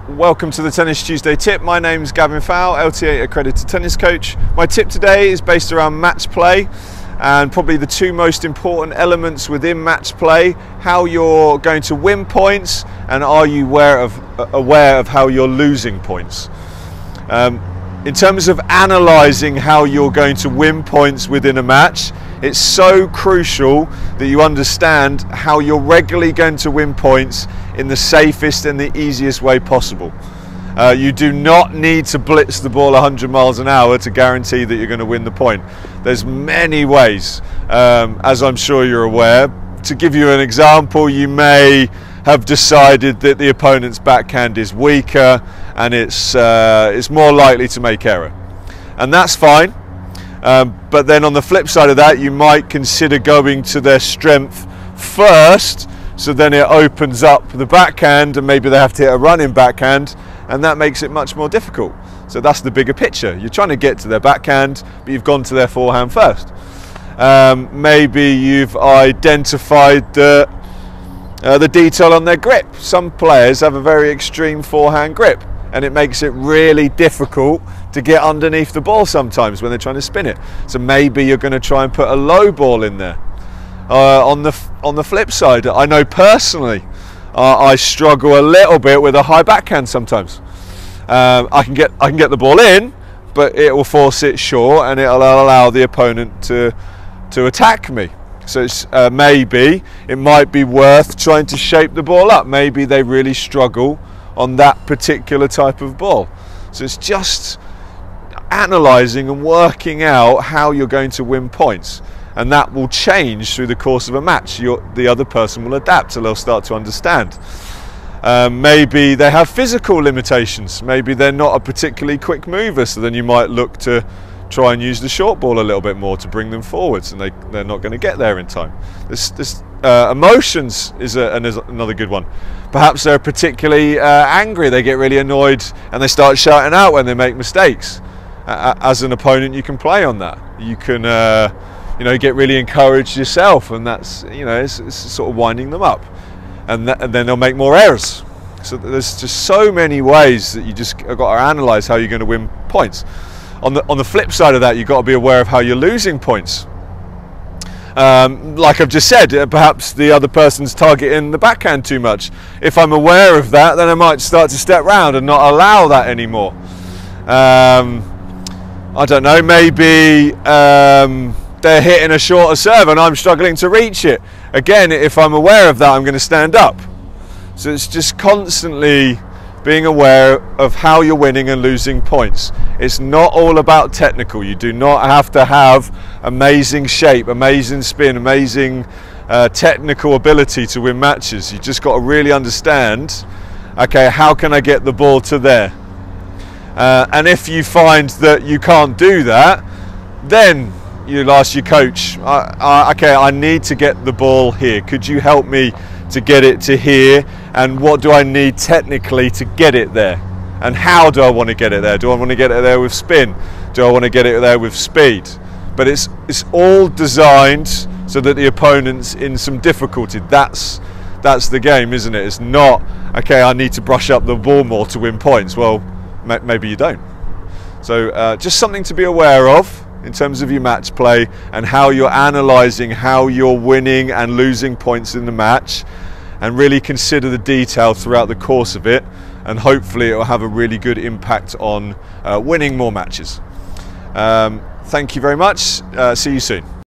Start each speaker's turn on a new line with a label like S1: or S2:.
S1: Welcome to the Tennis Tuesday tip. My name's Gavin Fowle, LTA accredited tennis coach. My tip today is based around match play and probably the two most important elements within match play: how you're going to win points and are you aware of how you're losing points. In terms of analysing how you're going to win points within a match, it's so crucial that you understand how you're regularly going to win points in the safest and the easiest way possible. You do not need to blitz the ball 100 miles an hour to guarantee that you're going to win the point. There's many ways, as I'm sure you're aware. To give you an example, you may have decided that the opponent's backhand is weaker and it's more likely to make error, and that's fine. But then on the flip side of that, you might consider going to their strength first, so then it opens up the backhand and maybe they have to hit a running backhand, and that makes it much more difficult. So that's the bigger picture. You're trying to get to their backhand, but you've gone to their forehand first. Maybe you've identified the detail on their grip. Some players have a very extreme forehand grip, and it makes it really difficult to get underneath the ball sometimes when they're trying to spin it. So maybe you're going to try and put a low ball in there. On the flip side, I know personally I struggle a little bit with a high backhand sometimes. I can get the ball in, but it will force it short and it'll allow the opponent to attack me. So it's, maybe it might be worth trying to shape the ball up. Maybe they really struggle on that particular type of ball. So it's just analysing and working out how you're going to win points, and that will change through the course of a match. The other person will adapt, so they'll start to understand. Maybe they have physical limitations. Maybe they're not a particularly quick mover, so then you might look to try and use the short ball a little bit more to bring them forwards, and they're not going to get there in time. Emotions is another good one. Perhaps they're particularly angry, they get really annoyed and they start shouting out when they make mistakes. As an opponent, you can play on that. You can get really encouraged yourself, and that's it's sort of winding them up, and then they'll make more errors. So there's just so many ways that you just got to analyse how you're going to win points. On the flip side of that, you've got to be aware of how you're losing points. Like I've just said, perhaps the other person's targeting the backhand too much. If I'm aware of that, then I might start to step round and not allow that anymore. I don't know, maybe they're hitting a shorter serve and I'm struggling to reach it. Again, if I'm aware of that, I'm going to stand up. So it's just constantly being aware of how you're winning and losing points. It's not all about technical. You do not have to have amazing shape, amazing spin, amazing technical ability to win matches. You just got to really understand, okay, how can I get the ball to there? And if you find that you can't do that, then you'll ask your coach, okay, I need to get the ball here. Could you help me to get it to here, and what do I need technically to get it there, and how do I want to get it there? Do I want to get it there with spin? Do I want to get it there with speed? But it's all designed so that the opponent's in some difficulty. That's the game, isn't it? It's not, okay, I need to brush up the ball more to win points. Well, maybe you don't. So just something to be aware of in terms of your match play and how you're analysing how you're winning and losing points in the match, and really consider the detail throughout the course of it, and hopefully it will have a really good impact on winning more matches. Thank you very much. See you soon.